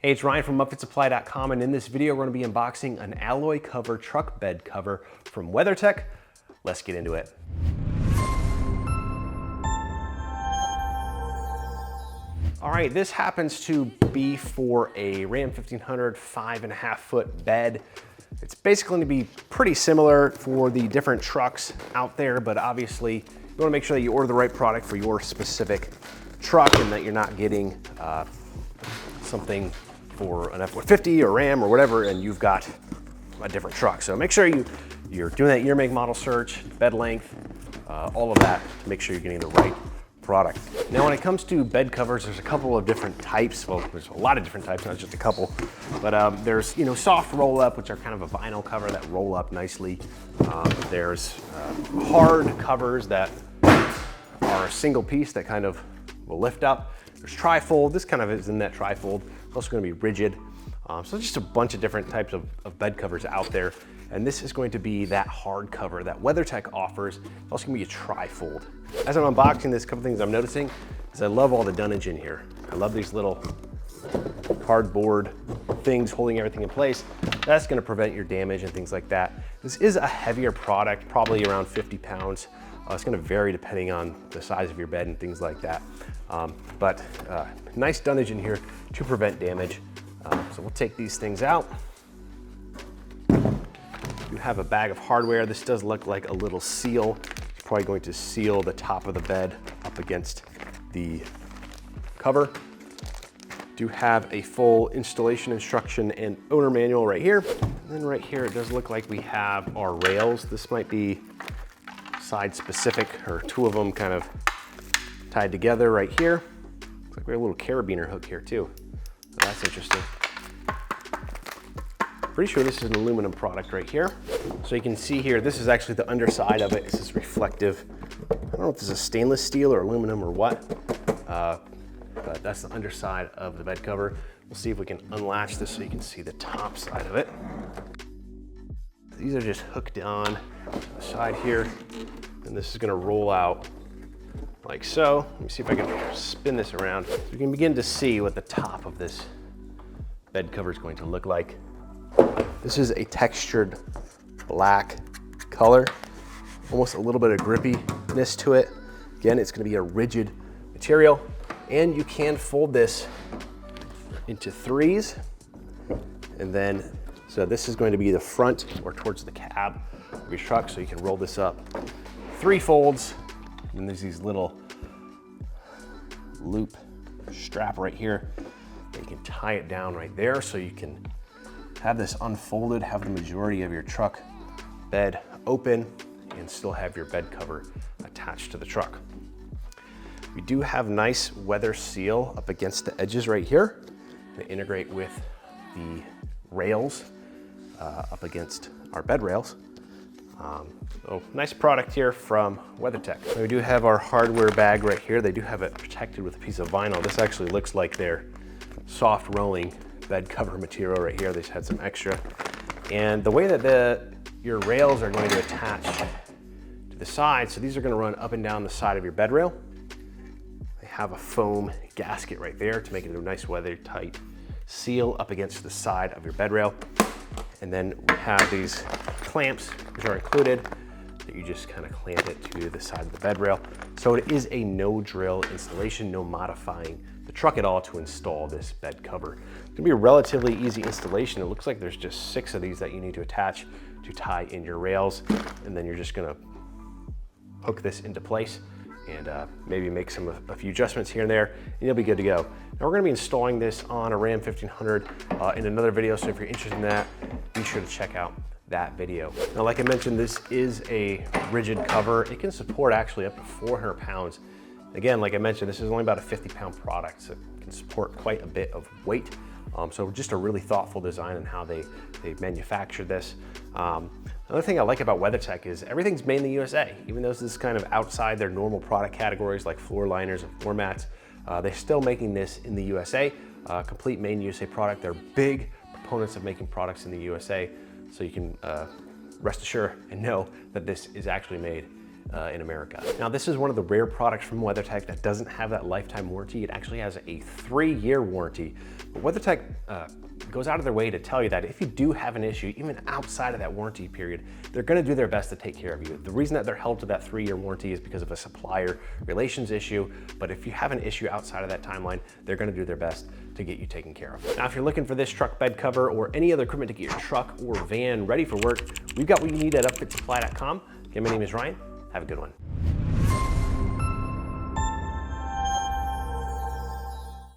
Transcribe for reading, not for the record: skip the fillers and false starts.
Hey, it's Ryan from UpfitSupply.com, and in this video we're going to be unboxing an AlloyCover truck bed cover from WeatherTech. Let's get into it. All right, this happens to be for a Ram 1500 5.5 foot bed. It's basically going to be pretty similar for the different trucks out there, but obviously you want to make sure that you order the right product for your specific truck and that you're not getting something for an F-150 or Ram or whatever, and you've got a different truck. So make sure you're doing that year, make, model search, bed length, all of that to make sure you're getting the right product. Now, when it comes to bed covers, there's a couple of different types. Well, there's a lot of different types, not just a couple. But there's soft roll up, which are kind of a vinyl cover that roll up nicely. There's hard covers that are a single piece that kind of will lift up. There's trifold. This kind of is in that trifold. It's also going to be rigid. So just a bunch of different types of bed covers out there. And this is going to be that hard cover that WeatherTech offers. It's also going to be a trifold. As I'm unboxing this, a couple things I'm noticing is I love all the dunnage in here. I love these little cardboard things holding everything in place. That's going to prevent your damage and things like that. This is a heavier product, probably around 50 pounds. It's going to vary depending on the size of your bed and things like that. But nice dunnage in here to prevent damage. So we'll take these things out. You have a bag of hardware. This does look like a little seal. It's probably going to seal the top of the bed up against the cover. Do have a full installation instruction and owner manual right here. And then right here, it does look like we have our rails. This might be side specific, or two of them kind of tied together right here. Looks like we have a little carabiner hook here too. So that's interesting. Pretty sure this is an aluminum product right here. So you can see here, this is actually the underside of it. This is reflective. I don't know if this is stainless steel or aluminum or what, but that's the underside of the bed cover. We'll see if we can unlatch this so you can see the top side of it. These are just hooked on the side here, and this is gonna roll out like so. Let me see if I can spin this around. So you can begin to see what the top of this bed cover is going to look like. This is a textured black color, almost a little bit of grippiness to it. Again, it's gonna be a rigid material, and you can fold this into threes. And then, so this is going to be the front or towards the cab of your truck, so you can roll this up. 3 folds, and then there's these little loop strap right here. You can tie it down right there so you can have this unfolded, have the majority of your truck bed open, and still have your bed cover attached to the truck. We do have nice weather seal up against the edges right here to integrate with the rails up against our bed rails. So nice product here from WeatherTech. We do have our hardware bag right here. They do have it protected with a piece of vinyl. This actually looks like their soft rolling bed cover material right here. They just had some extra. And the way that your rails are going to attach to the side, so these are going to run up and down the side of your bed rail. They have a foam gasket right there to make it a nice weather-tight seal up against the side of your bed rail. And then we have these clamps, which are included, that you just kind of clamp it to the side of the bed rail. So it is a no drill installation, no modifying the truck at all to install this bed cover. It's gonna be a relatively easy installation. It looks like there's just 6 of these that you need to attach to tie in your rails. And then you're just gonna hook this into place and maybe make a few adjustments here and there, and you'll be good to go. Now we're gonna be installing this on a Ram 1500 in another video, so if you're interested in that, be sure to check out that video. Now, like I mentioned, this is a rigid cover. It can support actually up to 400 pounds. Again, like I mentioned, this is only about a 50-pound product, so it can support quite a bit of weight. So just a really thoughtful design in how they manufacture this. Another thing I like about WeatherTech is everything's made in the USA. Even though this is kind of outside their normal product categories like floor liners and floor mats, they're still making this in the USA. Complete made in USA product. They're big proponents of making products in the USA, so you can rest assured and know that this is actually made in America. Now, this is one of the rare products from WeatherTech that doesn't have that lifetime warranty. It actually has a 3-year warranty. But WeatherTech goes out of their way to tell you that if you do have an issue, even outside of that warranty period, they're gonna do their best to take care of you. The reason that they're held to that 3-year warranty is because of a supplier relations issue, but if you have an issue outside of that timeline, they're gonna do their best to get you taken care of. Now, if you're looking for this truck bed cover or any other equipment to get your truck or van ready for work, we've got what you need at upfitsupply.com. Again, my name is Ryan. Have a good one.